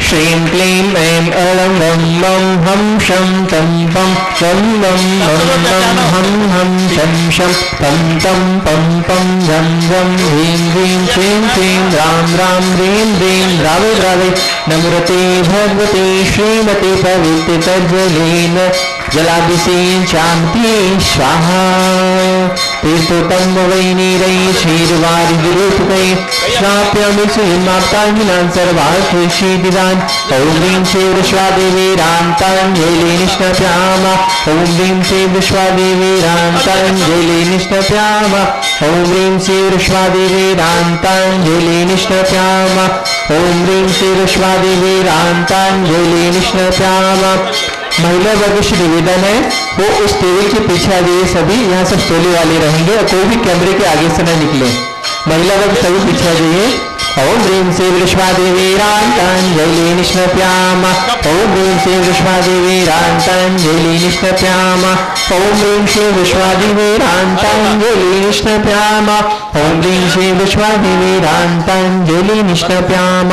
श्रीं क्लीं ऐं ऐं वं वं हं शं तं पं वं वं वं वं हं हं शं शं पं तं पं पं झं झं ह्रीं ह्रीं क्लीं क्लीं रां रां ह्रीं ह्रीं रावे रावे नमृते भगवते श्रीमते पवित्रतर्जलेन जलाभिषेचान्ति स्वाहा तीर्थोत्तम वैनीरै क्षीरवारिधिरूपकै स्नाप्यामि श्रीमाताङ्गिनां सर्वार्थसिद्धिदान् ॐ ह्रीं श्री विश्वादेवीरान्ताञ्जलि निष्णप्याम ॐ ह्रीं श्री विश्वादेवीरान्ताञ्जलि निष्णप्याम ॐ ह्रीं श्री विश्वादेवीरान्ताञ्जलि निष्णप्याम ॐ ह्रीं श्री विश्वादेवीरान्ताञ्जलि निष्णप्याम। महिला वर्ग श्री निवेदन है वो उस टेबल के पीछे आ जाइए, सभी यहाँ सब टोली वाले रहेंगे और कोई भी कैमरे के आगे से न निकले। महिला वर्ग सभी पीछे आ जाइए। ओम ह्रीं श्री विश्वादेवीरान्ताञ्जलि निष्णप्याम ओम ह्रीं श्री विश्वादेवीरान्ताञ्जलि निष्णप्याम ओम ह्रीं श्री विश्वादेवीरान्ताञ्जलि निष्णप्याम ओम ह्रीं श्री विश्वादेवीरान्ताञ्जलि निष्णप्याम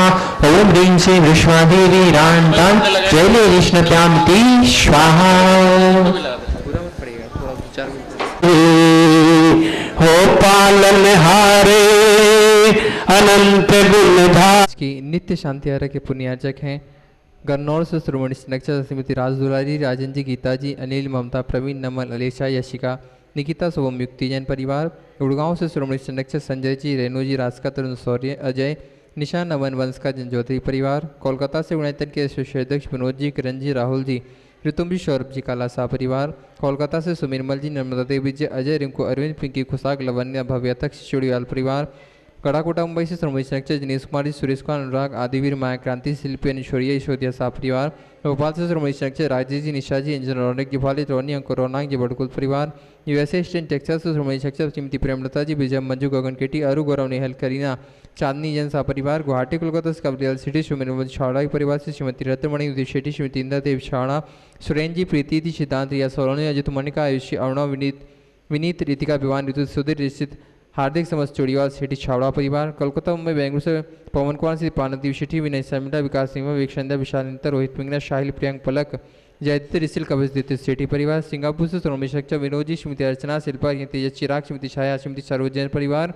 ओम ह्रीं श्री विश्वादेवीरान्ताञ्जलि निष्णप्याम ती स्वाहा। हो पालनहारे अनंत गुणधार की नित्य शांति आर्य के पुण्यार्चक हैं गन्नौर से श्रोमणी संरक्षक श्रीमती राजदुलारी, राजन जी, गीता जी, अनिल, ममता, प्रवीण, नमल, अलेशा, यशिका, निकिता, शुभम, युक्ति जैन परिवार। गुड़गांव से श्रोमणी संरक्षक संजय जी, रेणु जी, रास्का, तरुण, शौर्य, अजय, निशान, नमन, वंश का जनज्योति परिवार। कोलकाता से यूनाइटेड के अध्यक्ष विनोद जी, किरण जी, राहुल जी, ऋतुम जी, सौरभ जी, काला शाह परिवार। कोलकाता से सुमिरमल जी, नर्मदा देवी जी, अजय, रिंकू, अरविंद, पिंकी, खुशाक, लवन्या, भव्यतक, चुड़ीवाल परिवार। कड़ाकोटा मुंबई से श्रोमणी संरक्षक दिनेश कुमार जी, सुरेश कुमार, अनुराग, आदिवीर, माया क्रांति, शिल्पी, अनुश्वरिया, यशोदिया शाह परिवार। भोपाल से श्रोमणी संरक्षक राजेश जी, निशा जी, इंजन, रौनक जी, भाली, रोनी, अंकुर, रौनाक जी, बड़कुल परिवार। यूएसए स्टेट टेक्सास से श्रोमणी संरक्षक श्रीमती प्रेमलता जी, विजय, मंजू, गगन केटी, अरु, गौरव, नेहल, करीना, चांदनी जैन शाह परिवार। गुवाहाटी कोलकाता से कबलियाल सिटी श्रीमती छावड़ा के परिवार से श्रीमती रत्नमणि, उदय शेट्टी, श्रीमती इंदा देव छावड़ा, सुरेन जी, प्रीति जी, सिद्धांत, रिया सोलोनी, अजित मणिका, आयुषी, अरुणा, विनीत, रितिका, विवान, ऋतु, सुधीर, रिश्चित, हार्दिक, समस्त चोड़ीवाल, शेट्टी, छावड़ा परिवार। कोलकाता, मुंबई, बेंगलुरु से पवन कुमार से पानदीप शेट्टी, विनय समिटा, विकास सिंह, विवेक, विशाल, रोहित पिंगला, शाहिल, प्रियंक, पलक, जयदीप, रिसिल, कवच, दित्य शेट्टी परिवार। सिंगापुर से श्रोमणी संरक्षक विनोद जी, श्रीमती अर्चना, शिल्पा, तेजस, चिराग, श्रीमती छाया, श्रीमती सरोजन परिवार।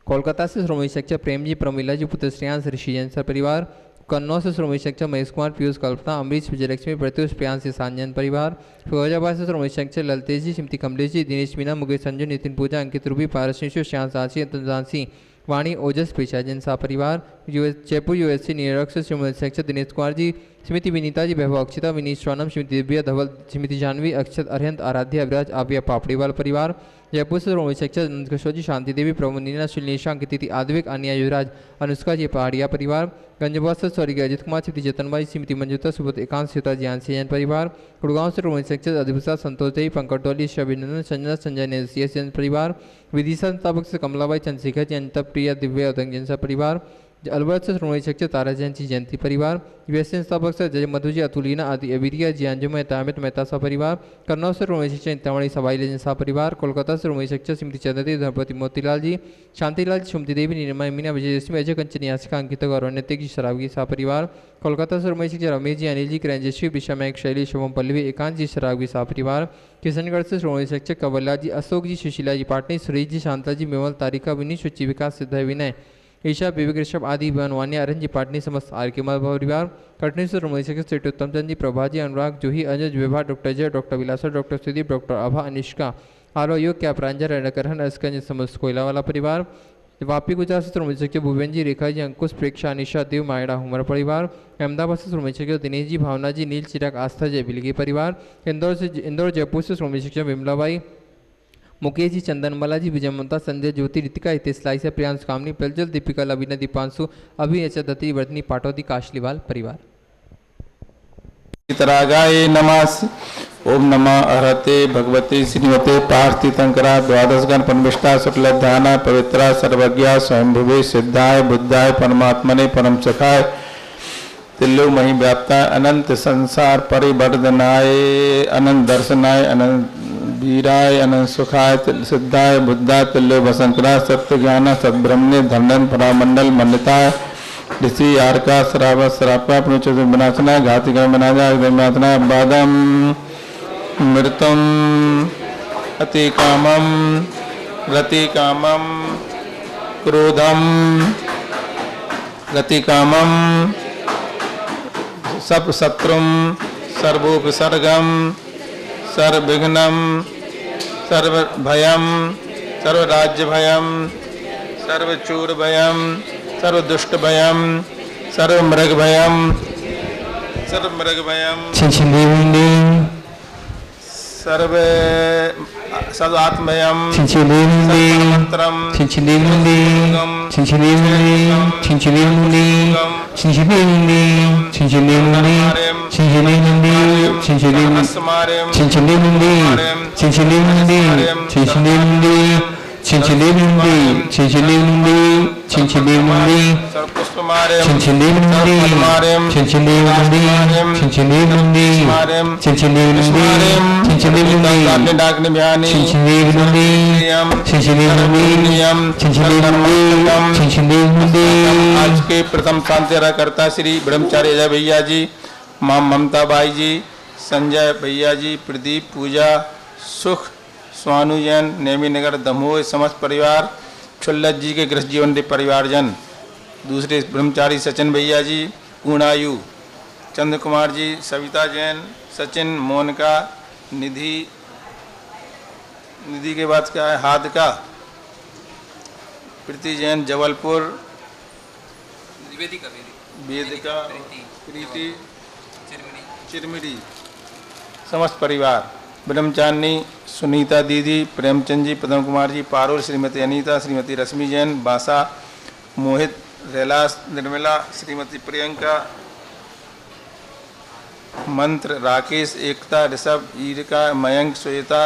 कोलकाता से श्रोमणी संरक्षक प्रेम जी, प्रमिला जी, पुत्र श्रेयांश, ऋषि जैन सर परिवार। कन्नौज से श्रोमणी संरक्षक महेश कुमार, पीयूष, कल्पना, अमरीश, विजयलक्ष्मी, प्रत्युष, प्रियांश, सांजन परिवार। फिरोजाबाद से श्रोमणी संरक्षक ललतेज जी, श्रीमती कमलेश जी, दिनेश मीना, मुकेश, संजू, नितिन, पूजा, अंकित, रूबी, पारस, श्याम, सांसी, झांसी, वाणी, ओजस, पेशा जैन शाह परिवार। जयपुर यूएससी न्यूयॉर्क से श्रोमणी संरक्षक दिनेश कुमार जी, श्रीमती विनीता जी, वैभव, अक्षिता, विनीत, श्रवणम, श्रीमती दिव्या, धवल, श्रीमती जानवी, अक्षत, अरहंत, आराध्या, अभिराज, आव्या, पापड़ीवाल परिवार। जयपुर से श्रोमणी संरक्षक नंदकिशोर जी, शांति देवी, प्रमुनीना, श्रीलेशा, अंकिति, आद्विक, अनिया, युवराज, अनुष्का जी, पहाड़िया परिवार। गंजबाद से स्वर्गीय अजित कुमार, श्रीमती जतनबाई, श्रीमती मंजुता, सुब्रत, एकांत, सीता, ज्ञानसी जैन परिवार। गुड़गांव से श्रोमणी संरक्षक अधिभूषा, संतोष देवी, पंकज टोली, शबिनंदन, संजना, संजय, नेसियस जैन परिवार। विदिशा संस्थापक से कमलाबाई, चंद्रशेखर जी, अनिता, प्रिया, दिव्या, उदंग जैन परिवार। अलवर से श्रोमणी संरक्षक तारा जैन जी, जयंती परिवार। यूएसए संस्थापक से जय मधु जी, अतुलीना, आदि, अबिरिया जी, अंजुम, तामित, मेहता सा परिवार। कन्नौज से श्रोमणी संरक्षक इंतामणि, सवाई लेजन सा परिवार। कोलकाता से श्रोमणी संरक्षक श्रीमती चंद्रदेव, धनपति, मोतीलाल जी, शांतिलाल, सुमति देवी, निर्मय, मीना, विजयलक्ष्मी, अजय, कंचन, यासिका, अंकित, गौरव, नैतिक जी, शराबगी सा परिवार। कोलकाता से श्रोमणी संरक्षक रमेश जी, अनिल जी, किरणजश्री, विषा, मैक, शैली, शुभम, पल्लवी, एकांत जी, शराबगी सा परिवार। किशनगढ़ से श्रोमणी संरक्षक कवल्ला जी, अशोक जी, सुशीला जी, पाटनी, सुरेश जी, शांता जी, मेवल, तारिका, विनीत, शुचि, विकास, सिद्ध, विनय, ईशा, विवेक, ऋषभ, आदि, बनवानिया, अरन जी, पाटनी, समस्त आर के परिवार। कटनी से श्रोमणी संरक्षक श्री उत्तम चंद जी, प्रभा जी, अनुराग, जूही, अजय, विभा, डॉक्टर जय, डॉक्टर विलासा, डॉक्टर सुदीप, डॉक्टर आभा, अनिष्का, आरो योग, क्या प्रांजल, रणकरहन, अस्कंज, समस्त कोयला वाला परिवार। वापी गुजरात से श्रोमणी संरक्षक भुवन जी, रेखा जी, अंकुश, प्रेक्षा, अनिशा, देव, मायड़ा, हुमर परिवार। अहमदाबाद से श्रोमणी संरक्षक दिनेश जी, भावना जी, नील, चिराग, आस्था, जय, बिलगी परिवार। इंदौर जयपुर से श्रोमणी संरक्षक विमलाबाई, मुकेश जी, चंदनमाला जी, विजय, ममता, संजय, ज्योति, रितिका, हितेश, लाइसा, प्रियांश, कामनी, प्रज्वल, दीपिका, लवीना, दीपांशु, अभिनेचा, दत्ती, वर्धनी, पाटौदी, काशलीवाल परिवार। रागाय नमः। ओम नमः अरहते भगवते श्रीमते पार्थितंकरा द्वादश गण परमिष्ठा शुक्ल ध्याना पवित्रा सर्वज्ञा स्वयंभुवे सिद्धाय बुद्धाय परमात्मने परम सखाय तिल्लो मही व्याप्ता अनंत संसार परिवर्धनाय अनंत दर्शनाय अनंत वीराय अनंत सुखाय सिद्धाय बुद्धाय तुल्यो वसंकरा सत्य ज्ञान सद्ब्रह्मणे धनन परामंडल मंडिताय ऋषि आर्का श्राव श्रापा पुनश्च विनाशना घातिकं विनाशा विनाशना बादम मृतम अति कामम रति कामम क्रोधम रति कामम सब शत्रुम सर्वोपसर्गम सर्वविघ्नम सर्वभयम सर्वराज्यभयम सर्वचूरभयम सर्वदुष्टभयम सर्वमृगभयम सर्व सदात्मयम सर्वमंत्रम आज के प्रथम शांति करता श्री ब्रह्मचारी अजय भैया जी, मां ममता बाई जी, संजय भैया जी, प्रदीप पूजा सुख स्वानु जैन नेमी नगर दमोह समस्त परिवार, छुल्लत जी के गृह जीवन परिवारजन, दूसरे ब्रह्मचारी सचिन भैया जी, पूर्णायु चंद्र कुमार जी, सविता जैन, सचिन, मोनिका, निधि के बाद क्या है हाथ का, प्रीति जैन जबलपुर, वेदिका प्रीति चिरमिरी समस्त परिवार, ब्रह्मचारिणी सुनीता दीदी, प्रेमचंद जी, पदम कुमार जी, पारुल, श्रीमती अनीता, श्रीमती रश्मि जैन, बासा, मोहित, रैलास, निर्मला, श्रीमती प्रियंका, मंत्र, राकेश, एकता, ऋषभ, ईरिका, मयंक, श्वेता,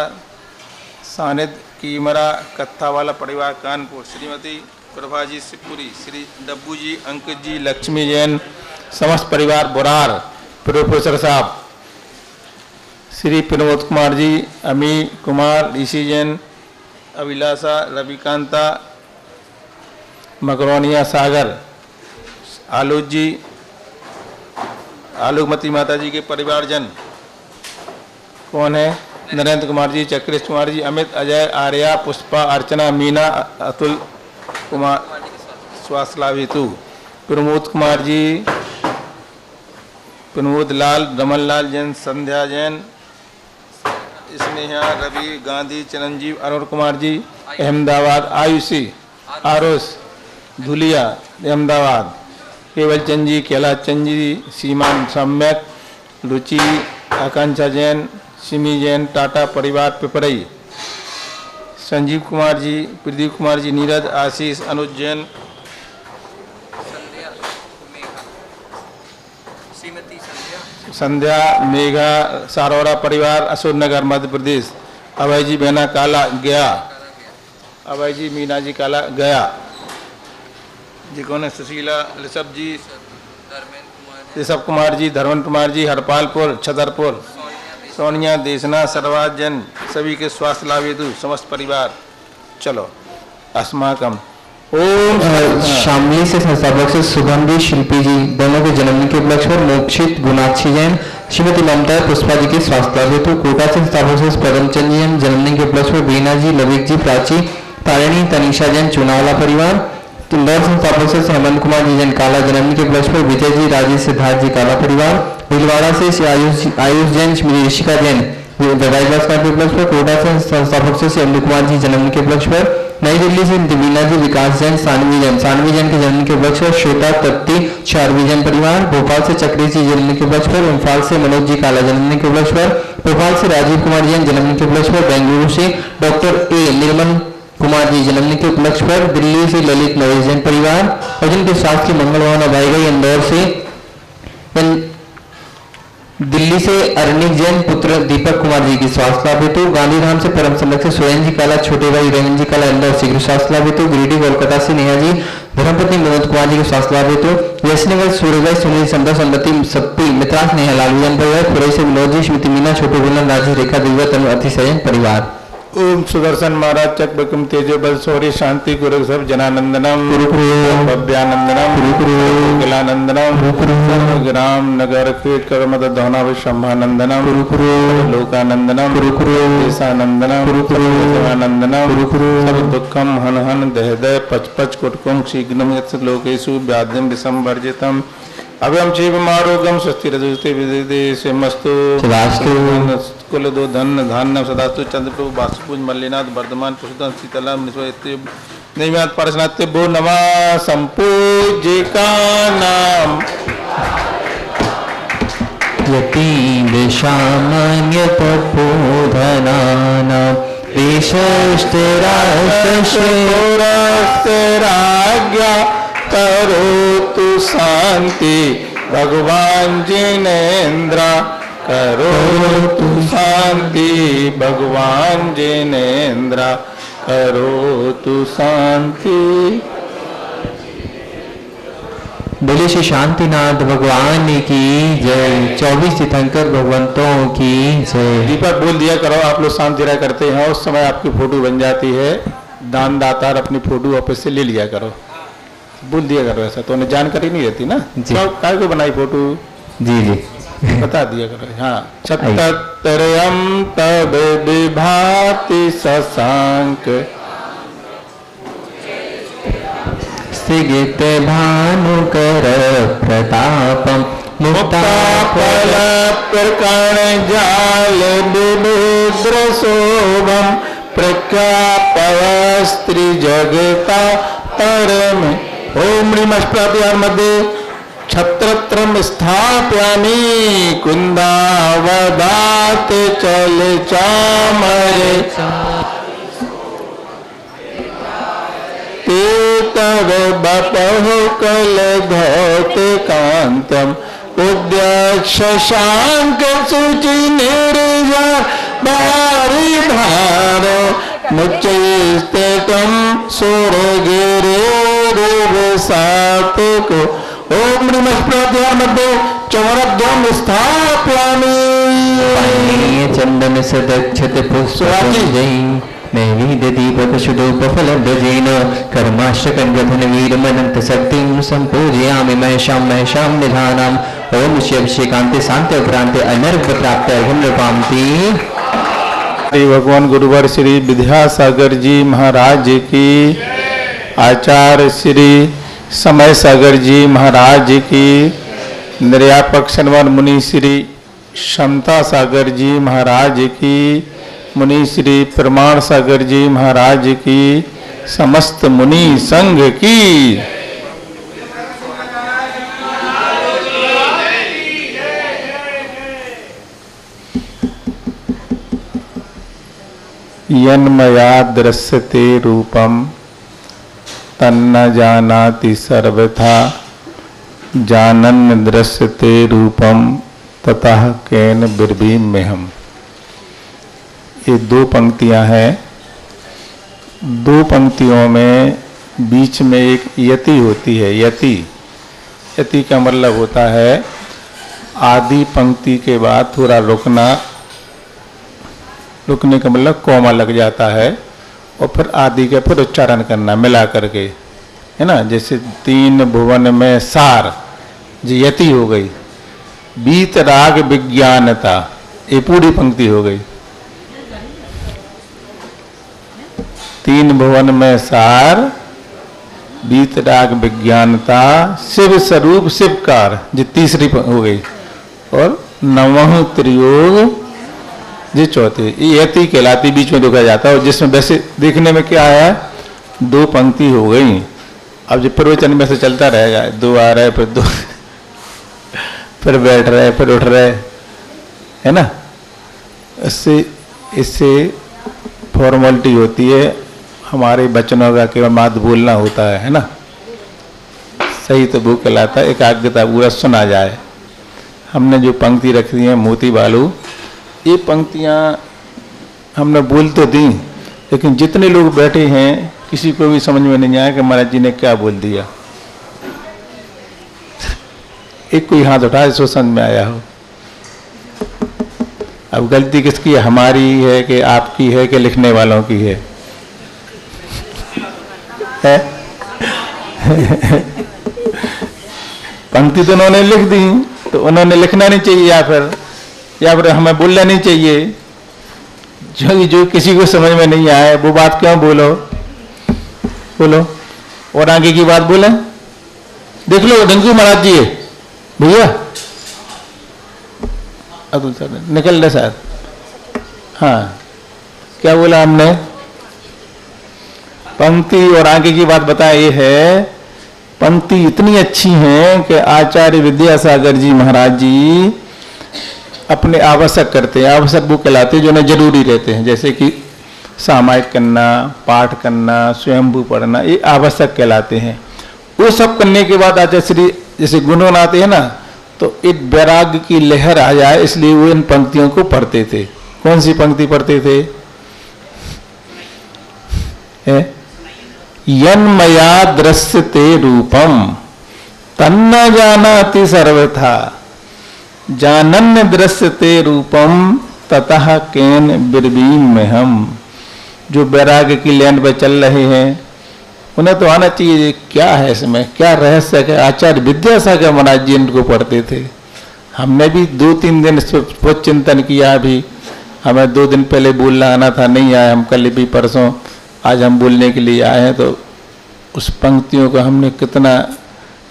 सानिद, कीमरा, कत्था वाला परिवार कानपुर, श्रीमती प्रभा जी शिवपुरी, श्री डब्बू जी, अंकित जी, लक्ष्मी जैन, समस्त परिवार बुरार, प्रोफेसर साहब, श्री प्रमोद कुमार जी, अमी कुमार, ऋषि जैन, अभिलाषा, रविकांता, मकरोनिया सागर, आलोक जी, आलोकमती माता जी के परिवारजन कौन है, नरेंद्र कुमार जी, चक्रेश कुमार जी, अमित, अजय, आर्या, पुष्पा, अर्चना, मीना, अतुल कुमार, स्वास्थ्य लाभ हेतु, प्रमोद कुमार जी, प्रमोद लाल, रमन लाल जैन, संध्या जैन, स्नेहा, रवि, गांधी, चिरंजीव, अरुण कुमार जी, अहमदाबाद, आयुषी, आरोस, धुलिया, अहमदाबाद, केवल चंद जी, कैलाश चंद जी, सीमान सम्यक, रुचि, आकांक्षा जैन, सिमी जैन, टाटा परिवार पिपरई, संजीव कुमार जी, प्रदीप कुमार जी, नीरज, आशीष, अनुज जैन, संध्या, मेघा, सारोरा परिवार, अशोकनगर मध्य प्रदेश, अभय जी, बहना काला गया, अभय जी, मीना जी काला गया, जी कौन है, सुशीला, ऋषभ जी, ऋषभ कुमार जी, धर्मेंद्र कुमार जी, हरपालपुर, छतरपुर, सोनिया, देशना, सरवाज जन, सभी के स्वास्थ्य लाभ हेतु समस्त परिवार। चलो अस्माकम ओम शामली से संस्थापक से सुगंधी शिल्पी जी दोनों के जन्मदिन के उपलक्ष्य पर मोक्षित गुणाक्षी जैन, श्रीमती ममता पुष्पा जी के स्वास्थ्य लाभ हेतु, कोटा से संस्थापक से पदमचंद जैन जन्मदिन के उपलक्ष्य पर बीना जी, लविक जी, प्राची, तारिणी, तनिषा जैन, चुनावला परिवार, इंदौर संस्थापक से हेमंत कुमार जी जैन काला जन्मदिन के उपलक्ष्य पर विजय जी, राजेश, सिद्धार्थ जी काला परिवार, भीलवाड़ा से आयुष जैन, श्रीमती ऋषिका जैन विदाई क्लास के उपलक्ष्य पर, कोटा से संस्थापक से अनिल कुमार जी जन्मदिन के उपलक्ष्य पर, नई दिल्ली से दिवीना जी, विकास जैन, सानवी जैन के जन्मदिन के उपलक्ष्य पर, श्वेता, तत्ती, चारवी जैन परिवार, भोपाल से चक्रेश जी जन्मदिन के उपलक्ष्य पर, इम्फाल से मनोज जी काला जन्मदिन के उपलक्ष्य पर, भोपाल से राजीव कुमार जैन जन्मदिन के उपलक्ष्य पर, बेंगलुरु से डॉक्टर ए निर्मल कुमार जी जन्मदिन के उपलक्ष्य पर, दिल्ली से ललित नवेश जैन परिवार और जिनके स्वास्थ्य की मंगल भावना गाई गई, इंदौर से दिल्ली से अरनिक जैन पुत्र दीपक कुमार जी की स्वास्थ्य लाभ हेतु, गांधीधाम से परम संरक्षक सुरेंद्र जी काला, छोटे भाई रेवंत जी काला, इंदौर शीघ्र स्वास्थ्य लाभ हेतु, गिरिडीह कोलकाता से नेहा जी, धर्मपत्नी विनोद कुमार जी के स्वास्थ्य लाभ हेतु, यशनगर सूर्यभाई, सुनील, संतोष, सम्मति, सप्पी, मित्रास, नेहा, लालू जैन परिवार, खुरई से विनोद जी, स्मृति, मीना, छोटू गुलन, राजी, रेखा, दिव्या, तनु, अति सैन परिवार। ओम सुदर्शन महाराज चक्रबकम तेजो बल शौर्य शांति गुरु सब जनानंदनम भव्यानंदनम किलानंदनम सर्वग्राम नगर कीट कर्मद धौना विश्वम्भानंदनम लोकानंदनम देशानंदनम जनानंदनम सर्व दुखम हन हन दह दह पच पच कुटकुम शीघ्रम यत् लोकेषु व्याधिम विषम वर्जितम अभयम शिवम आरोग्यम स्वस्ति रजस्ते विदिते सेमस्तु कुल दो धन धान्य सदास्तु चंद्रप्रभु वासुपूज मल्लिनाथ वर्धमान पुरुषोत्तम शीतलम निस्वयते नैवेद्य पारसनाते भो नमः संपूज्य का नाम यति दिशामान्य तपोधनानां देशस्थिराष्ट्रराज्ञा करोतु शांति भगवान जिनेन्द्र करोतु शांति भगवान जिनेन्द्र करोतु शांति। बोले श्री शांतिनाथ भगवान की जय। 24 तीर्थंकर भगवंतों की जय। दीपक बोल दिया करो, आप लोग शांति रह करते हैं, उस समय आपकी फोटो बन जाती है। दान दातार अपनी फोटो ऑफिस से ले लिया करो, बोल दिया करो। ऐसा तो उन्हें जानकारी नहीं रहती ना, काय को बनाई फोटो। जी जी बता दिया करो। हाँ, छत्तरयम तब विभाति शशांक सिगित भानुकर प्रतापम मुक्ताफल प्रकरण जाल विभुद्र शोभम प्रख्यापयस्त्री जगता परम। ओम ह्रीमष्टाभ्याम मध्ये छत्रत्रम स्थापयामि कुंदावदात चल चामरे ते तव बपहु कल धौत कांतम उद्यक्ष शशांक सुचि निर्जा बारी भार मुच्चैस्तकम सुरगिरे सातको। ओम ह्रीमष्टाभ्याम मध्ये चौरद्वम स्थापयामि चंदन सदक्षत पुष्पं नैवेद्य दीपक शुद्धोपफलध्वजेन कर्माश्रकन्धन वीरमनंत शक्तिं संपूजयामि महेशां निधानाम्। ओम शिवश्रीकांति शांति उपरांति अनर्घ प्राप्त अर्घ्यमृपांति। भगवान गुरुवर श्री विद्यासागर जी महाराज की, आचार्य श्री समय सागर जी महाराज की, निर्यापक शनवर मुनि श्री क्षमता सागर जी महाराज की, मुनि श्री प्रमाण सागर जी महाराज की, समस्त मुनि संघ की। यन्मया दृश्यते रूपम तन्न जानाति सर्वथा जानन दृश्यते रूपम ततः केन बिर्भीम्यहम्। ये दो पंक्तियां हैं। दो पंक्तियों में बीच में एक यति होती है। यति यति का मतलब होता है आदि पंक्ति के बाद थोड़ा रुकना, रुकने का मतलब कोमा लग जाता है और फिर आदि के फिर उच्चारण करना मिला करके, है ना। जैसे तीन भुवन में सार यति हो गई, बीत राग विज्ञानता, ये पूरी पंक्ति हो गई। तीन भुवन में सार, बीत राग विज्ञानता, शिव स्वरूप शिवकार, ये तीसरी हो गई। और नवह त्रियोग ये चौथी, ये यति कहलाती, बीच में रुका जाता है। और जिसमें वैसे देखने में क्या आया, दो पंक्ति हो गई। अब जो प्रवचन में से चलता रहेगा, दो आ रहे फिर दो फिर बैठ रहे फिर उठ रहे, है ना। इससे फॉर्मेलिटी होती है, हमारे बचनों का केवल मात्र बोलना होता है ना। सही तो वो कहलाता है एकाग्रता, पूरा सुना जाए। हमने जो पंक्ति रखी है मोती बालू, ये पंक्तियां हमने बोल तो दी, लेकिन जितने लोग बैठे हैं किसी को भी समझ में नहीं आया कि महाराज जी ने क्या बोल दिया। एक कोई हाथ उठाए सो समझ में आया हो। अब गलती किसकी है, हमारी है कि आपकी है कि लिखने वालों की है? पंक्ति तो उन्होंने लिख दी, तो उन्होंने लिखना नहीं चाहिए या फिर हमें बोलना नहीं चाहिए? जो किसी को समझ में नहीं आए वो बात क्यों बोलो और आगे की बात बोले। देख लो डंकू महाराज जी भैया, अतुल सर निकल रहे शायद। हाँ, क्या बोला हमने? पंक्ति और आगे की बात बताया। ये है पंक्ति इतनी अच्छी है कि आचार्य विद्यासागर जी महाराज जी अपने आवश्यक करते हैं। आवश्यक वो कहलाते हैं जो उन्हें जरूरी रहते हैं, जैसे कि सामायिक करना, पाठ करना, स्वयंभू पढ़ना, ये आवश्यक कहलाते हैं। वो सब करने के बाद आचार्य श्री जैसे गुणगान आते हैं ना, तो एक वैराग्य की लहर आ जाए इसलिए वो इन पंक्तियों को पढ़ते थे। कौन सी पंक्ति पढ़ते थे? यन्मया दृश्यते रूपम तन्न जानाति सर्वथा जानन्य दृश्यते रूपम ततः केन बिरबीम में हम। जो वैराग्य की लैंड पे चल रहे हैं उन्हें तो आना चाहिए क्या है इसमें, क्या रहस्य है। आचार्य विद्यासागर महाराज जी इनको पढ़ते थे। हमने भी 2-3 दिन इस पर चिंतन किया। अभी हमें 2 दिन पहले बोलना आना था, नहीं आया हम, कल भी परसों आज हम बोलने के लिए आए हैं। तो उस पंक्तियों को हमने कितना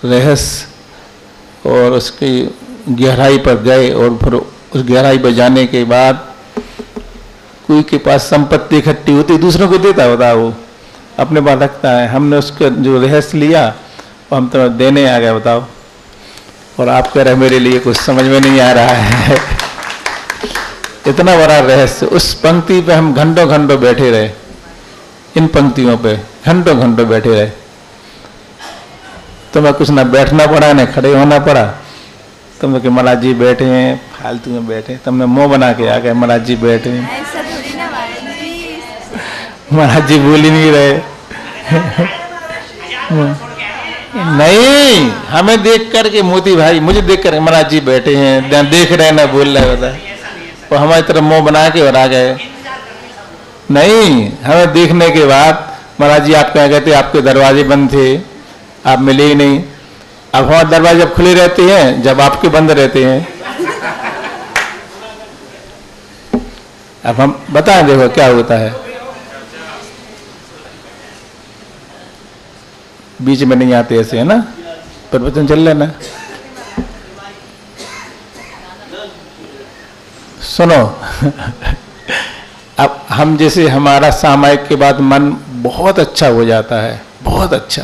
रहस्य और उसकी गहराई पर गए, और फिर उस गहराई पर जाने के बाद कोई के पास संपत्ति इकट्ठी होती दूसरों को देता होता, वो अपने पास रखता है। हमने उसका जो रहस्य लिया वो हम तो देने आ गए, बताओ। और आप कह रहे मेरे लिए कुछ समझ में नहीं आ रहा है। इतना बड़ा रहस्य। उस पंक्ति पे हम घंटों घंटों बैठे रहे, इन पंक्तियों पे घंटों घंटों बैठे रहे। तुम्हें कुछ ना बैठना पड़ा ना खड़े होना पड़ा। तुम कि महाराज जी बैठे हैं, फालतू में बैठे, तुमने मुंह बना के आ गए महाराज जी बैठे हैं। महाराज जी बोल ही नहीं रहे। नहीं, हमें देख करके मोती भाई, मुझे देख कर महाराज जी बैठे हैं, देख रहे ना बोल रहे होता, और हमारी तरफ मुंह बना के और आ गए। नहीं, हमें देखने के बाद महाराज जी आप कहाँ गए थे, आपके दरवाजे बंद थे, आप मिले ही नहीं। अब हमारे दरवाजे जब खुले रहते हैं जब आपके बंद रहते हैं। अब हम बताएं, देखो क्या होता है। बीच में नहीं आते ऐसे, है ना, प्रवचन चल रहा ना। सुनो अब हम जैसे हमारा सामायिक के बाद मन बहुत अच्छा हो जाता है, बहुत अच्छा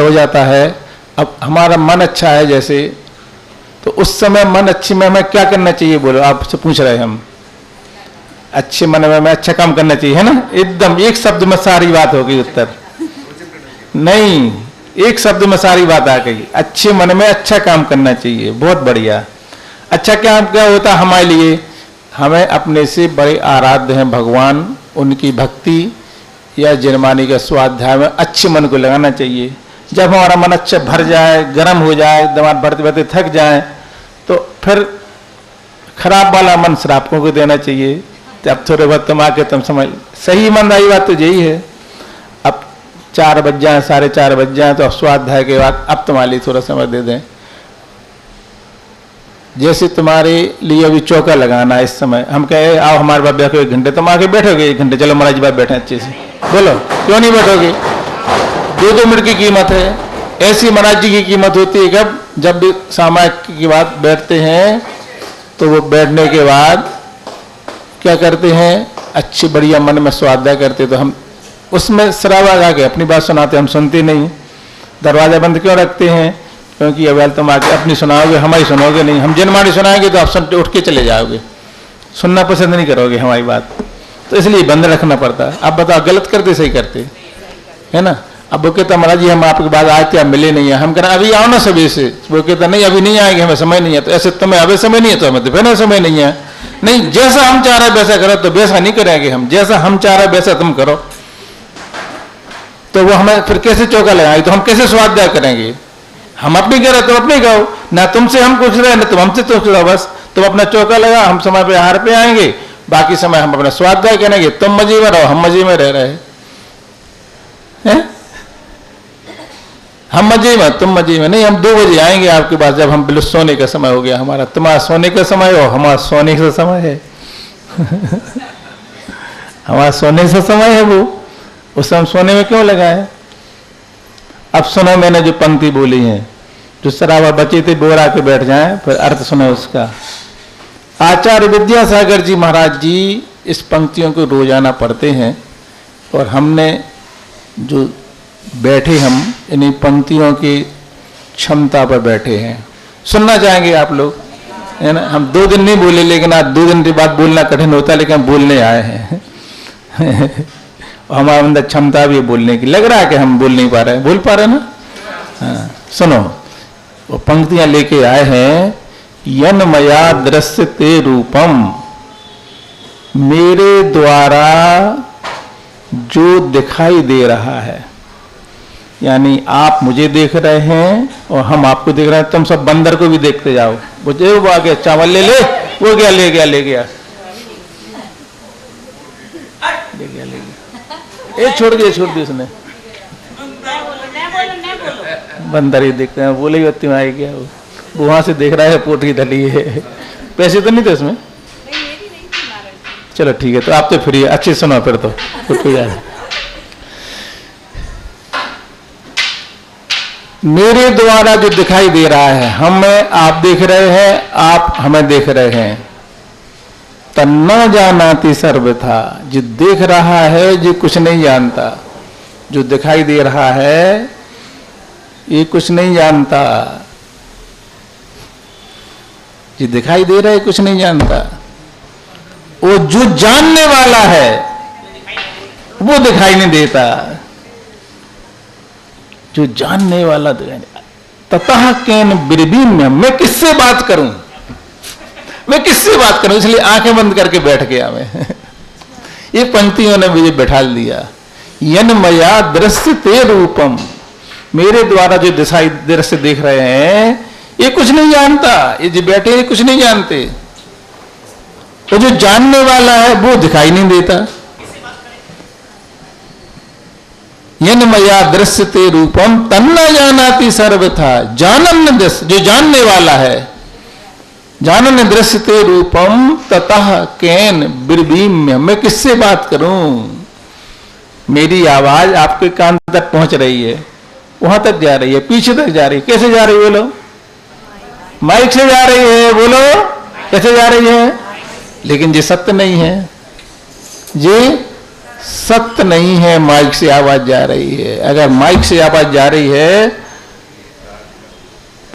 हो जाता है। अब हमारा मन अच्छा है जैसे, तो उस समय मन अच्छे में हमें क्या करना चाहिए बोलो, आपसे पूछ रहे हम। अच्छे मन में हमें अच्छा काम करना चाहिए, है ना। एकदम एक शब्द में सारी बात हो गई उत्तर। नहीं, एक शब्द में सारी बात आ गई। अच्छे मन में अच्छा काम करना चाहिए, बहुत बढ़िया। अच्छा क्या होता है हमारे लिए? हमें अपने से बड़े आराध्य हैं भगवान, उनकी भक्ति या जनमानी का स्वाध्याय में अच्छे मन को लगाना चाहिए। जब हमारा मन अच्छा भर जाए, गर्म हो जाए, दिमाग भरते भरते थक जाए, तो फिर खराब वाला मन श्रापकों को देना चाहिए। अब थोड़े बहुत तुम आके तुम समझ, सही ईमानदारी बात तो यही है। अब 4 बज जाए, 4:30 बज जाए, तो अब स्वाध्याय के बाद अब तुम्हारे लिए थोड़ा समय दे दें। जैसे तुम्हारे लिए अभी चौका लगाना है इस समय, हम कहे आओ हमारे पास बैठो 1 घंटे, तुम आके बैठोगे 1 घंटे, चलो महाराज जी बात बैठे अच्छे से, बोलो क्यों नहीं बैठोगे? 2-2 मिनट की कीमत है। ऐसी महाराज जी की कीमत होती है कब? जब भी सामायिक की बात बैठते हैं तो वो बैठने के बाद क्या करते हैं, अच्छी बढ़िया मन में स्वाध्याय करते, तो हम उसमें श्रावा गा के अपनी बात सुनाते, हम सुनते नहीं। दरवाजा बंद क्यों रखते हैं? क्योंकि अब तुम आके अपनी सुनाओगे, हमारी सुनोगे नहीं। हम जनमानी सुनाएंगे तो आप सुन उठ के चले जाओगे, सुनना पसंद नहीं करोगे हमारी बात, तो इसलिए बंद रखना पड़ता है। अब बताओ गलत करते सही करते, है ना। अब वो कहता महाराज जी हम आपके बाद आए थे, आप मिले नहीं है। हम कह रहे अभी आओ ना सभी से। वो कहता नहीं अभी नहीं आएंगे, हमें समय नहीं है। तो ऐसे तुम्हें अभी समय नहीं है तो हमें तो फिर समय नहीं है। नहीं, जैसा हम चाह रहे वैसा करो, तो वैसा नहीं करेंगे हम, जैसा हम चाह रहे वैसा तुम करो। तो वो हमें फिर कैसे चौका लगाएंगे, तो हम कैसे स्वाध्याय करेंगे? हम अपनी कह रहे तुम अपनी कहो ना, तुमसे हम पूछ रहे हैं ना तुम हमसे पूछ रहे हो, बस तुम अपना चौका लगा, हम समय पे आहार पे आएंगे, बाकी समय हम अपना स्वाध्याय करेंगे, तुम मजे में रहो, हम मजे में रह रहे हैं। हम मजे में, तुम मजे में नहीं। हम 2 बजे आएंगे आपके पास, जब हम बिल्कुल सोने का समय हो गया हमारा। तुम्हारा सोने का समय हो, हमारा सोने का समय है हमारा सोने से समय है वो, उस समय सोने में क्यों लगाए। अब सुनो मैंने जो पंक्ति बोली है, जो शराबा बचे थे बोर आके बैठ जाए, फिर अर्थ सुनो उसका। आचार्य विद्यासागर जी महाराज जी इस पंक्तियों को रोजाना पढ़ते हैं, और हमने जो बैठे, हम इन्हीं पंक्तियों की क्षमता पर बैठे हैं। सुनना चाहेंगे आप लोग, है ना। हम 2 दिन नहीं बोले, लेकिन आज 2 दिन के बाद बोलना कठिन होता है, लेकिन हम बोलने आए हैं हमारे अंदर क्षमता भी बोलने की। लग रहा है कि हम बोल नहीं पा रहे हैं, बोल पा रहे हैं ना। हाँ, सुनो वो पंक्तियां लेके आए हैं। यन मया दृश्यते रूपम, मेरे द्वारा जो दिखाई दे रहा है, यानी आप मुझे देख रहे हैं और हम आपको देख रहे हैं। तुम सब बंदर को भी देखते जाओ, वो आ गया चावल ले ले, वो क्या ले गया, ले गया ये छोड़ दिया उसने। बंदर ही देखते हैं, बोले ही आई गया, वो वहां से देख रहा है पोटली धली है। पैसे तो नहीं थे उसमें, चलो ठीक है, तो आप तो फ्री है। अच्छे सुनो फिर तो मेरे द्वारा जो दिखाई दे रहा है, हमें आप देख रहे हैं, आप हमें देख रहे हैं। तन्ना जानाति सर्वथा, जो देख रहा है जो कुछ नहीं जानता, जो दिखाई दे रहा है ये कुछ नहीं जानता। जो दिखाई दे रहा है कुछ नहीं जानता, वो जो जानने वाला है वो दिखाई नहीं देता। जो जानने वाला ततः केन बिरबीम्य, मैं किससे बात करूं, मैं किससे बात करूं, इसलिए आंखें बंद करके बैठ गया मैं ये पंक्तियों ने मुझे बैठा दिया। यन मया दृश्यते रूपम, मेरे द्वारा जो दृश्य देख रहे हैं ये कुछ नहीं जानता। ये जो बैठे हैं कुछ नहीं जानते, तो जो जानने वाला है वो दिखाई नहीं देता। यन मया दृश्यते रूपम तन्ना जानाति सर्वथा, जानन दृश्य, जो जानने वाला है, जानन दृश्यते रूपम ततः केन बिरबीम्य, मैं किससे बात करूं। मेरी आवाज आपके कान तक पहुंच रही है, वहां तक जा रही है, पीछे तक जा रही है। कैसे जा रही है बोलो, माइक से जा रही है, बोलो कैसे जा रही है। लेकिन ये सत्य नहीं है, ये सत्य नहीं है। माइक से आवाज जा रही है। अगर माइक से आवाज जा रही है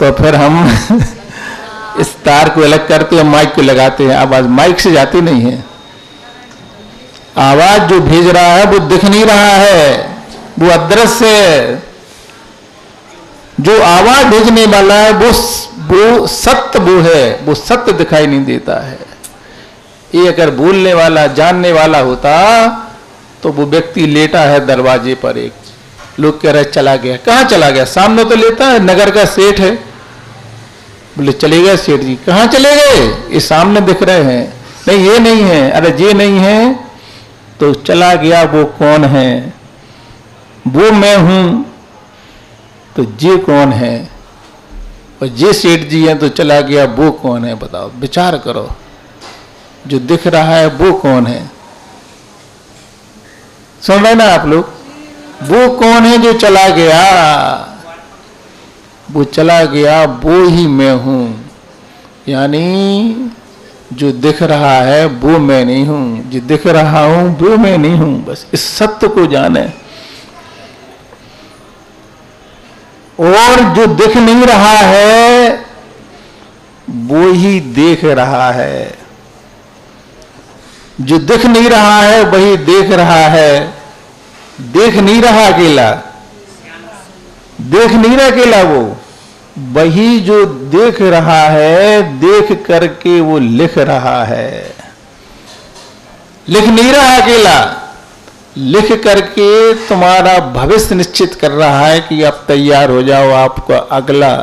तो फिर हम इस तार को अलग करते हैं, माइक को लगाते हैं, आवाज माइक से जाती नहीं है। आवाज जो भेज रहा है वो दिख नहीं रहा है, वो अदृश्य है। जो आवाज भेजने वाला है वो सत्य, वो है, वो सत्य दिखाई नहीं देता है। ये अगर बोलने वाला जानने वाला होता तो वो व्यक्ति लेटा है दरवाजे पर, एक लोग कह रहे चला गया, कहाँ चला गया, सामने तो लेता है, नगर का सेठ है। बोले चले गए सेठ जी, कहाँ चले गए, ये सामने दिख रहे हैं। नहीं ये नहीं है, अरे ये नहीं है तो चला गया, वो कौन है, वो मैं हूं, तो ये कौन है, और ये सेठ जी हैं तो चला गया, वो कौन है, बताओ, विचार करो। जो दिख रहा है वो कौन है, सुन रहे ना आप लोग, वो कौन है जो चला गया, वो चला गया, वो ही मैं हूं। यानी जो दिख रहा है वो मैं नहीं हूं, जो दिख रहा हूं वो मैं नहीं हूं। बस इस सत्य को जाने। और जो दिख नहीं रहा है वो ही देख रहा है, जो दिख नहीं रहा है वही देख रहा है। देख नहीं रहा अकेला, देख नहीं रहा अकेला, वो वही जो देख रहा है, देख करके वो लिख रहा है। लिख नहीं रहा अकेला, लिख करके तुम्हारा भविष्य निश्चित कर रहा है कि आप तैयार हो जाओ, आपका अगला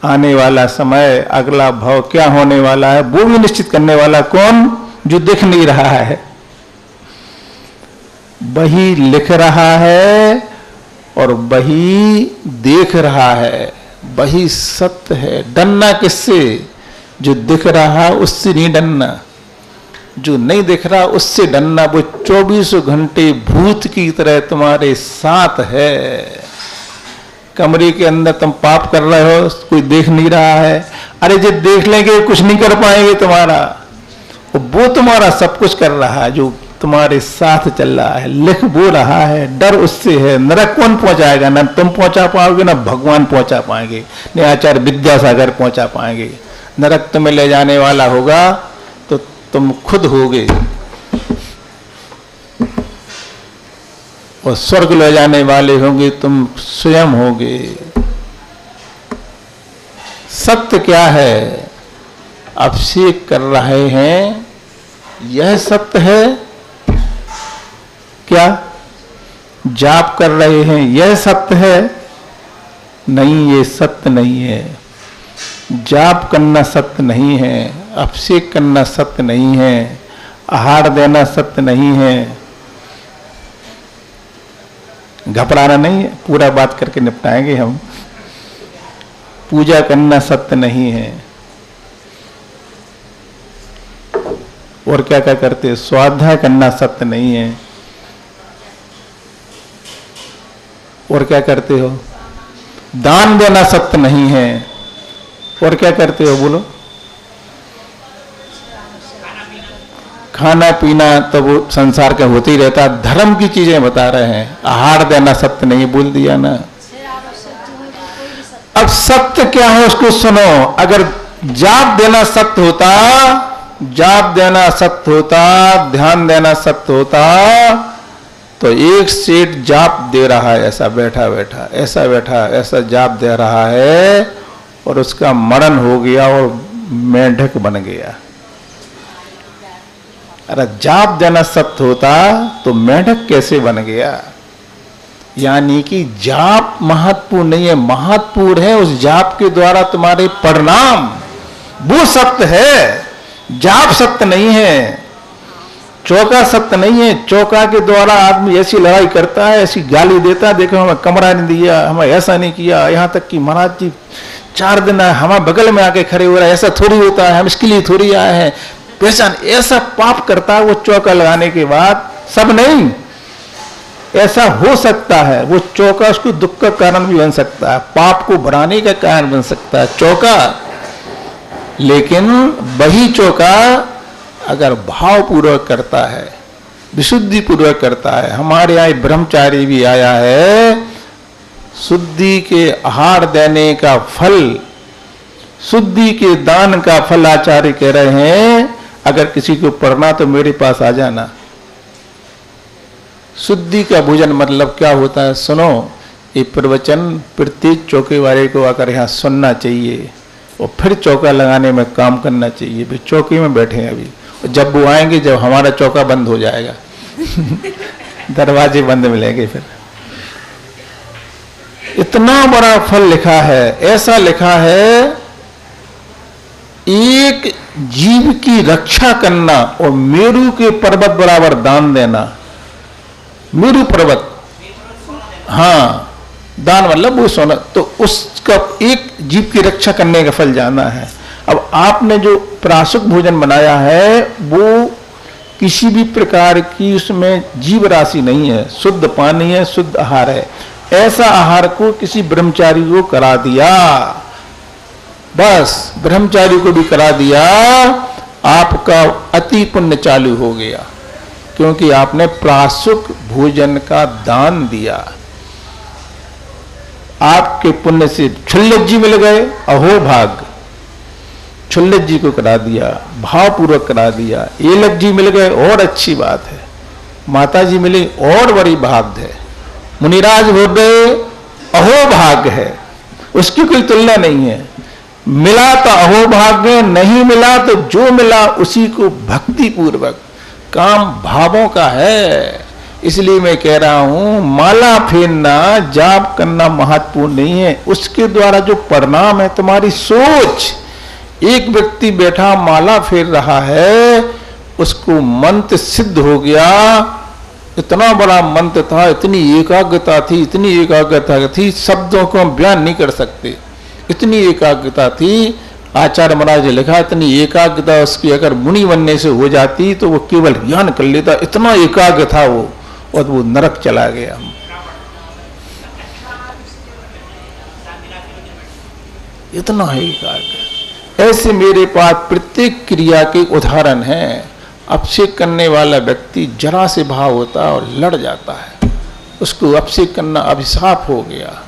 आने वाला समय, अगला भाव क्या होने वाला है, वो भी निश्चित करने वाला कौन? जो दिख नहीं रहा है, वही लिख रहा है और वही देख रहा है, वही सत्य है। डरना किससे? जो दिख रहा उससे नहीं डरना, जो नहीं दिख रहा उससे डरना। वो 24 घंटे भूत की तरह तुम्हारे साथ है। कमरे के अंदर तुम पाप कर रहे हो, कोई देख नहीं रहा है, अरे जो देख लेंगे कुछ नहीं कर पाएंगे तुम्हारा, वो तुम्हारा सब कुछ कर रहा है, जो तुम्हारे साथ चल रहा है, लिख वो रहा है। डर उससे है। नरक कौन पहुंचाएगा? ना तुम पहुंचा पाओगे, ना भगवान पहुंचा पाएंगे, न आचार्य विद्यासागर पहुंचा पाएंगे। नरक तुम्हें ले जाने वाला होगा तो तुम खुद होगे, और स्वर्ग ले जाने वाले होंगे तुम स्वयं होगे। सत्य क्या है? अभिषेक कर रहे हैं, यह सत्य है क्या? जाप कर रहे हैं, यह सत्य है? नहीं, ये सत्य नहीं है। जाप करना सत्य नहीं है, अभिषेक करना सत्य नहीं है, आहार देना सत्य नहीं है। घबराना नहीं है, पूरा बात करके निपटाएंगे हम। पूजा करना सत्य नहीं है। और क्या क्या करते हैं? स्वाध्याय करना सत्य नहीं है। और क्या करते हो? दान देना सत्य नहीं है। और क्या करते हो? बोलो। खाना पीना तो वो संसार का होते ही रहता। धर्म की चीजें बता रहे हैं। आहार देना सत्य नहीं, बोल दिया ना। अब सत्य क्या है उसको सुनो। अगर जाप देना सत्य होता, जाप देना सत्य होता, ध्यान देना सत्य होता, तो एक सेठ जाप दे रहा है, ऐसा बैठा बैठा, ऐसा बैठा, ऐसा जाप दे रहा है, और उसका मरण हो गया और मेंढक बन गया। अरे जाप देना सत्य होता तो मेंढक कैसे बन गया? यानी कि जाप महत्वपूर्ण नहीं है, महत्वपूर्ण है उस जाप के द्वारा तुम्हारे परिणाम, वो सत्य है। जाप सत्य नहीं है, चौका सत्य नहीं है। चौका के द्वारा आदमी ऐसी लड़ाई करता है, ऐसी गाली देता है, देखो हमें कमरा नहीं दिया, हमें ऐसा नहीं किया, यहाँ तक कि महाराज जी 4 दिन हमारे बगल में आके खड़े हो रहा है, ऐसा थोड़ी होता है, हम इसके लिए थोड़ी आए हैं। पहचान ऐसा पाप करता है वो चौका लगाने के बाद। सब नहीं, ऐसा हो सकता है वो चौका उसको दुख का कारण भी बन सकता है, पाप को बढ़ाने का कारण बन सकता है चौका। लेकिन वही चौका अगर भाव पूर्वक करता है, विशुद्धि पूर्वक करता है। हमारे यहाँ ब्रह्मचारी भी आया है, शुद्धि के आहार देने का फल, शुद्धि के दान का फल आचार्य कह रहे हैं, अगर किसी को पढ़ना तो मेरे पास आ जाना। शुद्धि का भोजन मतलब क्या होता है? सुनो, ये प्रवचन प्रत्येक चौके वाले को आकर यहाँ सुनना चाहिए और फिर चौका लगाने में काम करना चाहिए। भी चौकी में बैठे हैं अभी, जब वो आएंगे जब हमारा चौका बंद हो जाएगा दरवाजे बंद मिलेंगे फिर। इतना बड़ा फल लिखा है, ऐसा लिखा है, एक जीव की रक्षा करना और मेरू के पर्वत बराबर दान देना। मेरू पर्वत, हाँ, दान मतलब वो सोना, तो उसका एक जीव की रक्षा करने का फल जाना है। अब आपने जो प्राशुक भोजन बनाया है वो किसी भी प्रकार की उसमें जीव राशि नहीं है, शुद्ध पानी है, शुद्ध आहार है। ऐसा आहार को किसी ब्रह्मचारी को करा दिया, बस ब्रह्मचारी को भी करा दिया, आपका अति पुण्य चालू हो गया, क्योंकि आपने प्राशुक भोजन का दान दिया। आपके पुण्य से क्षुल्लक जी मिल गए, अहो भाग। क्षुल्लक जी को करा दिया, भावपूर्वक करा दिया। एलक जी मिल गए, और अच्छी बात है। माता जी मिली, और बड़ी भाग्य है। मुनिराज हो गए, अहो भाग्य है, उसकी कोई तुलना नहीं है। मिला तो अहो भाग्य, नहीं मिला तो जो मिला उसी को भक्ति पूर्वक, काम भावों का है, इसलिए मैं कह रहा हूं माला फेरना जाप करना महत्वपूर्ण नहीं है, उसके द्वारा जो परिणाम है तुम्हारी सोच। एक व्यक्ति बैठा माला फेर रहा है, उसको मंत्र सिद्ध हो गया, इतना बड़ा मंत्र था, इतनी एकाग्रता थी, इतनी एकाग्रता थी, शब्दों को हम बयान नहीं कर सकते, इतनी एकाग्रता थी। आचार्य महाराज ने लिखा इतनी एकाग्रता उसकी अगर मुनि बनने से हो जाती तो वो केवल ज्ञान कर लेता, इतना एकाग्र था वो, और वो नरक चला गया। इतना एकाग्र। ऐसे मेरे पास प्रत्येक क्रिया के उदाहरण हैं। अपसेक करने वाला व्यक्ति जरा से भाव होता है और लड़ जाता है, उसको अपसेक करना अभिशाप हो गया।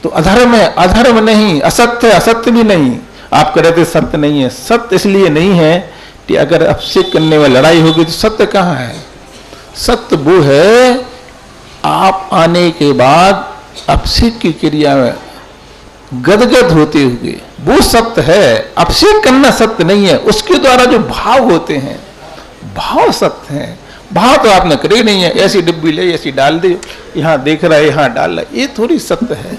तो अधर्म है, अधर्म नहीं, असत्य है, असत्य भी नहीं। आप कह रहे थे सत्य नहीं है, सत्य इसलिए नहीं है कि अगर अपसेक करने में लड़ाई होगी तो सत्य कहाँ है? सत्य वो है आप आने के बाद अपसेक की क्रिया में गदगद होते हुए, वो सत्य है। अपसेक करना सत्य नहीं है, उसके द्वारा जो भाव होते हैं भाव सत्य है। भाव तो आपने करे नहीं है, ऐसी डिब्बी ले ऐसी डाल दे, यहाँ देख रहा है यहाँ डाल रहा है, ये थोड़ी सत्य है।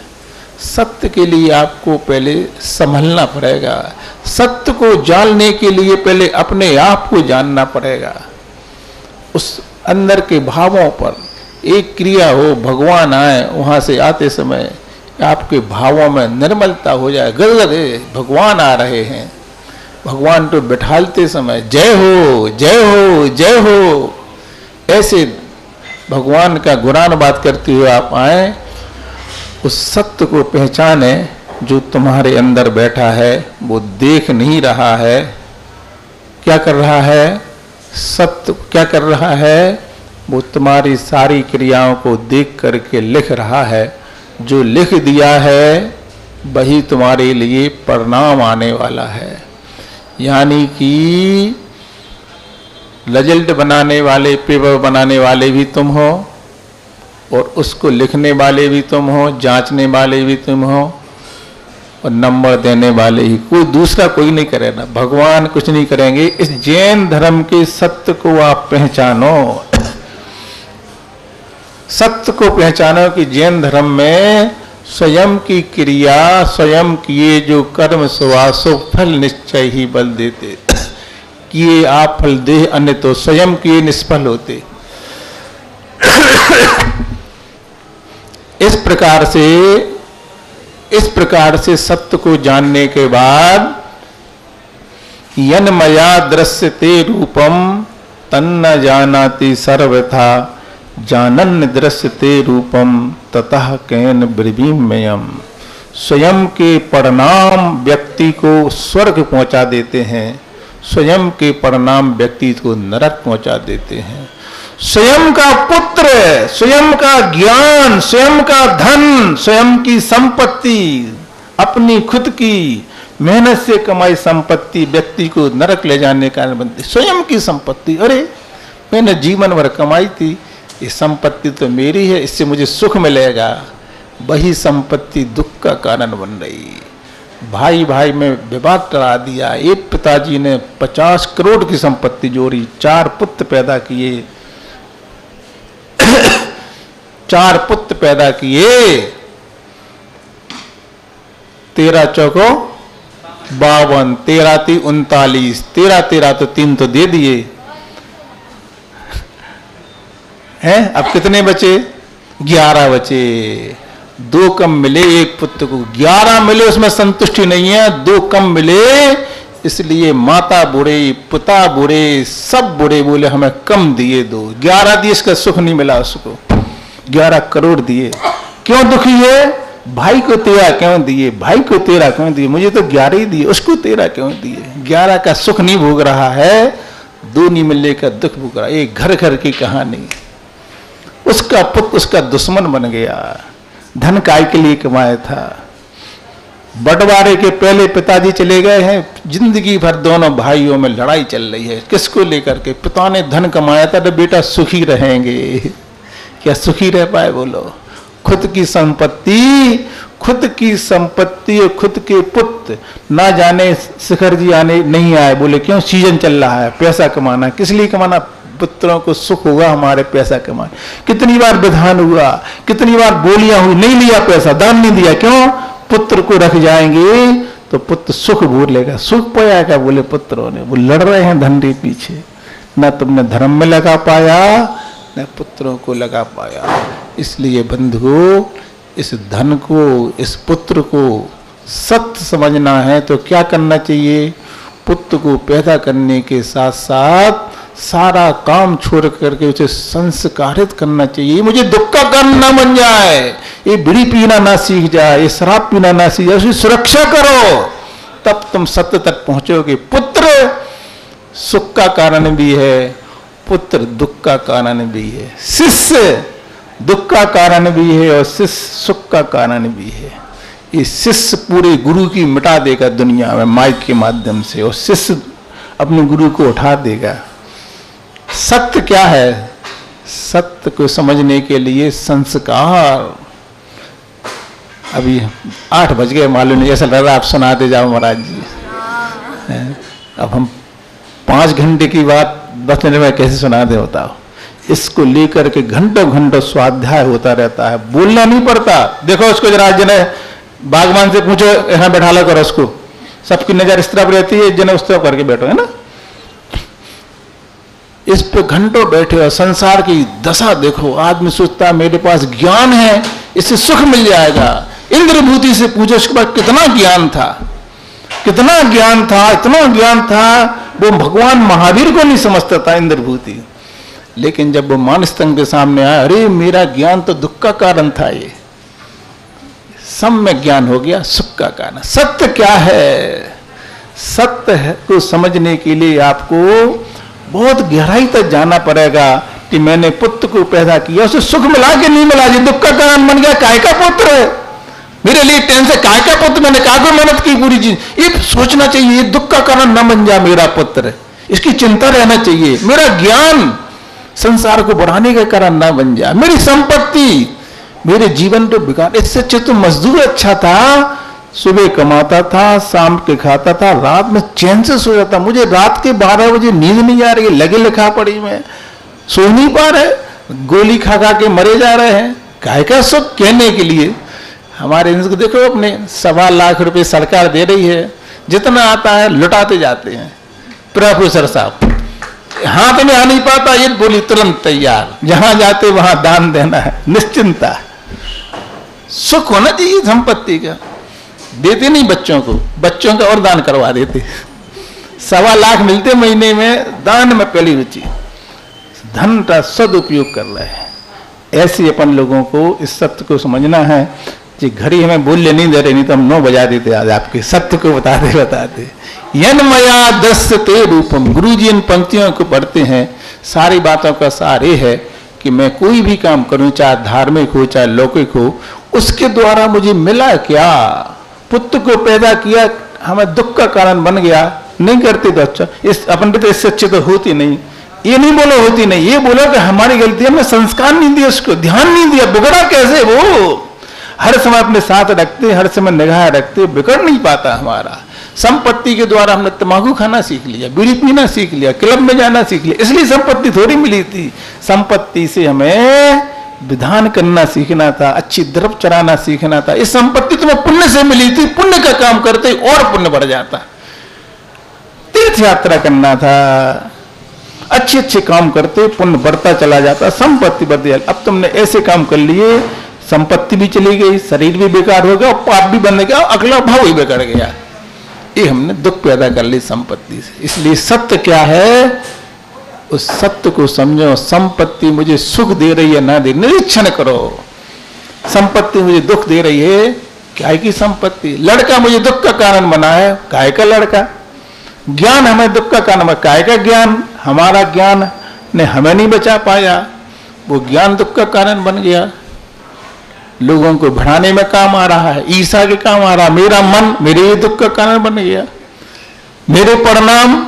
सत्य के लिए आपको पहले संभलना पड़ेगा, सत्य को जानने के लिए पहले अपने आप को जानना पड़ेगा। उस अंदर के भावों पर एक क्रिया हो, भगवान आए, वहां से आते समय आपके भावों में निर्मलता हो जाए, गदगद भगवान आ रहे हैं, भगवान को बैठालते समय जय हो जय हो जय हो, ऐसे भगवान का गुणानुवाद करते हुए आप आए, उस सत्य को पहचाने जो तुम्हारे अंदर बैठा है, वो देख नहीं रहा है, क्या कर रहा है? सत्य क्या कर रहा है? वो तुम्हारी सारी क्रियाओं को देख करके लिख रहा है। जो लिख दिया है वही तुम्हारे लिए परिणाम आने वाला है। यानी कि रिजल्ट बनाने वाले, पेपर बनाने वाले भी तुम हो, और उसको लिखने वाले भी तुम हो, जांचने वाले भी तुम हो, और नंबर देने वाले ही, कोई दूसरा कोई नहीं करेगा, भगवान कुछ नहीं करेंगे। इस जैन धर्म के सत्य को आप पहचानो, सत्य को पहचानो कि जैन धर्म में स्वयं की क्रिया, स्वयं किए जो कर्म सुवासो फल निश्चय ही बल देते, किए आप फल दे, अन्य तो स्वयं किए निष्फल होते। इस प्रकार से सत्य को जानने के बाद यन्मया दृश्यते रूपम तन्न जानाति सर्वथा जानन दृश्यते रूपम ततः कैन ब्रवीम्ययम्। स्वयं के परिणाम व्यक्ति को स्वर्ग पहुंचा देते हैं, स्वयं के परिणाम व्यक्ति को नरक पहुंचा देते हैं। स्वयं का पुत्र, स्वयं का ज्ञान, स्वयं का धन, स्वयं की संपत्ति, अपनी खुद की मेहनत से कमाई संपत्ति व्यक्ति को नरक ले जाने का कारण बनती। स्वयं की संपत्ति, अरे मैंने जीवन भर कमाई थी, ये संपत्ति तो मेरी है, इससे मुझे सुख मिलेगा, वही संपत्ति दुख का कारण बन रही। भाई भाई में विवाद करा दिया, एक पिताजी ने 50 करोड़ की संपत्ति जोड़ी, 4 पुत्र पैदा किए, 4 पुत्र पैदा किए, 13 चौको 52, 13 × 39, 13 तो 3 तो दे दिए हैं। अब कितने बचे? 11 बचे। 2 कम मिले एक पुत्र को, 11 मिले उसमें संतुष्टि नहीं है, 2 कम मिले, इसलिए माता बुरे, पिता बुरे, सब बुरे, बोले हमें कम दिए 2, 11 दिए, इसका सुख नहीं मिला उसको, 11 करोड़ दिए। क्यों दुखी है? भाई को 13 क्यों दिए, भाई को 13 क्यों दिए, मुझे तो 11 ही दिए, उसको 13 क्यों दिए? 11 का सुख नहीं भोग रहा है, 2 नहीं मिलने का दुख भोग रहा है। एक घर घर की कहानी, उसका पुत्र उसका दुश्मन बन गया, धन काय के लिए कमाया था। बंटवारे के पहले पिताजी चले गए हैं, जिंदगी भर दोनों भाइयों में लड़ाई चल रही है, किसको लेकर के? पिता ने धन कमाया था तो बेटा सुखी रहेंगे, क्या सुखी रह पाए? बोलो। खुद की संपत्ति और खुद के पुत्र, ना जाने शिखर जी आने नहीं आए, बोले क्यों? सीजन चल रहा है, पैसा कमाना, किस लिए कमाना? पुत्रों को सुख होगा हमारे पैसा कमाए। कितनी बार विधान हुआ, कितनी बार बोलियां हुई, नहीं लिया पैसा, दान नहीं दिया, क्यों? पुत्र को रख जाएंगे तो पुत्र सुख भूल लेगा। सुख पाया क्या? बोले पुत्रों ने, वो लड़ रहे हैं धन के पीछे, न तुमने धर्म में लगा पाया न पुत्रों को लगा पाया। इसलिए बंधुओं, इस धन को, इस पुत्र को सत्य समझना है तो क्या करना चाहिए? पुत्र को पैदा करने के साथ साथ सारा काम छोड़ करके उसे संस्कारित करना चाहिए। मुझे दुख का कारण ना बन जाए, ये बीड़ी पीना ना सीख जाए, ये शराब पीना ना सीख जाए, उसकी सुरक्षा करो, तब तुम सत्य तक पहुंचोगे। पुत्र सुख का कारण भी है, पुत्र दुख का कारण भी है, शिष्य दुख का कारण भी है और शिष्य सुख का कारण भी है। ये शिष्य पूरे गुरु की मिटा देगा दुनिया में माइक के माध्यम से, और शिष्य अपने गुरु को उठा देगा। सत्य क्या है? सत्य को समझने के लिए संस्कार। अभी 8 बज गए, मालूम नहीं, ऐसा लग रहा आप सुनाते जाओ महाराज जी। अब हम 5 घंटे की बात 10 मिनट में कैसे सुना दे बताओ? इसको लेकर के घंटों घंटों स्वाध्याय होता रहता है, बोलना नहीं पड़ता। देखो उसको जरा जने बागवान से पूछो, यहाँ बैठा लो करो उसको, सबकी नजर इस तरफ रहती है, जने उस तरफ करके बैठो, है ना? इस पे घंटों बैठे और संसार की दशा देखो। आदमी सोचता है मेरे पास ज्ञान है, इससे सुख मिल जाएगा। इंद्रभूति से पूछो उसके पास कितना ज्ञान था, कितना ज्ञान था, इतना ज्ञान था, वो भगवान महावीर को नहीं समझता था इंद्रभूति। लेकिन जब वो मानस्तंभ के सामने आया, अरे मेरा ज्ञान तो दुख का कारण था, ये सब में ज्ञान हो गया सुख का कारण। सत्य क्या है? सत्य है को समझने के लिए आपको बहुत गहराई तक जाना पड़ेगा कि मैंने पुत्र को पैदा किया, उसे सुख मिला कि नहीं मिला? जी दुख का कारण बन गया, काय का पुत्र है, मेरे लिए टेंशन, काय का पुत्र, मैंने काय को मेहनत की पूरी चीज, ये सोचना चाहिए। ये दुख का कारण न बन जाए मेरा पुत्र, इसकी चिंता रहना चाहिए। मेरा ज्ञान संसार को बढ़ाने का कारण न बन जाए, मेरी संपत्ति मेरे जीवन को बिगाड़। इससे अच्छे तो मजदूर अच्छा था, सुबह कमाता था, शाम के खाता था, रात में चैन से सो जाता। मुझे रात के 12 बजे नींद नहीं आ रही, लगे लिखा पड़ी में सो नहीं पा रहे, गोली खा खा के मरे जा रहे हैं। काय का सुख कहने के लिए हमारे इनको देखो, अपने 1.25 लाख रुपए सरकार दे रही है, जितना आता है लुटाते जाते हैं। प्रोफेसर साहब हाथ में आ नहीं पाता, ये बोली तुरंत तैयार, जहां जाते वहां दान देना है, निश्चिंता। सुख होना चाहिए संपत्ति का। देते नहीं बच्चों को, बच्चों का और दान करवा देते। 1.25 लाख मिलते महीने में, दान में पहली रुचि, धन का सदुपयोग कर रहे हैं। ऐसे अपन लोगों को इस सत्य को समझना है कि घड़ी हमें बोलने नहीं दे रही, नहीं तो हम 9 बजा देते आज आपके सत्य को बताते। यन्मया दस्यते रूपम। गुरु जी इन पंक्तियों को पढ़ते हैं, सारी बातों का सार ये है कि मैं कोई भी काम करूं, चाहे धार्मिक हो चाहे लौकिक हो, उसके द्वारा मुझे मिला क्या? पुत्र को पैदा किया, हमें दुख का कारण बन गया, नहीं करते तो अच्छा, इस अपन पे तो इससे अच्छे तो होती नहीं। ये नहीं बोलो होती नहीं, ये बोलो कि हमारी गलती है, हमने संस्कार नहीं दिया, उसको ध्यान नहीं दिया। बिगड़ा कैसे? वो हर समय अपने साथ रखते, हर समय निगाह रखते, बिगड़ नहीं पाता हमारा। संपत्ति के द्वारा हमने तंबाकू खाना सीख लिया, बीड़ी पीना सीख लिया, क्लब में जाना सीख लिया, इसलिए संपत्ति थोड़ी मिली थी। संपत्ति से हमें विधान करना सीखना था, अच्छी द्रव्य चराना सीखना था। इस संपत्ति तुम्हें पुण्य से मिली थी, पुण्य का काम करते और पुण्य बढ़ जाता। तीर्थ यात्रा करना था, अच्छे अच्छे काम करते पुण्य बढ़ता चला जाता, संपत्ति बढ़ती। अब तुमने ऐसे काम कर लिए, संपत्ति भी चली गई, शरीर भी बेकार हो गया और पाप भी बन गया, अगला भाव ही बिगड़ गया। ये हमने दुख पैदा कर ली संपत्ति से। इसलिए सत्य क्या है, उस सत्य को समझो। संपत्ति मुझे सुख दे रही है ना दे, निरीक्षण करो। संपत्ति मुझे दुख दे रही है, क्या की संपत्ति? लड़का मुझे दुख का कारण बना है, काय का लड़का? ज्ञान हमें दुख का कारण बना, काय का ज्ञान? हमारा ज्ञान ने हमें नहीं बचा पाया, वो ज्ञान दुख का कारण बन गया। लोगों को बढ़ाने में काम आ रहा है, ईर्षा के काम आ रहा। मेरा मन मेरे लिए दुख का कारण बन गया, मेरे परिणाम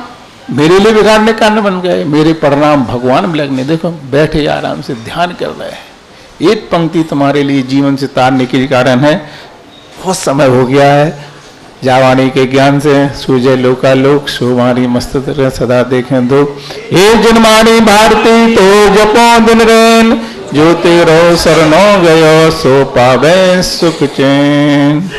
मेरे लिए बिगाड़ने का कारण बन गए, मेरे परिणाम भगवान में लगने। देखो बैठे आराम से ध्यान कर रहे हैं, एक पंक्ति तुम्हारे लिए जीवन से तारने के कारण है। बहुत समय हो गया है, जावाणी के ज्ञान से सूझे लोकालोक सुमारी मस्त सदा देखें दुख। हे जन्माणी भारती तो जपो दिन रैन, जो तेरो शरणो गयो सो पावे सुख चैन।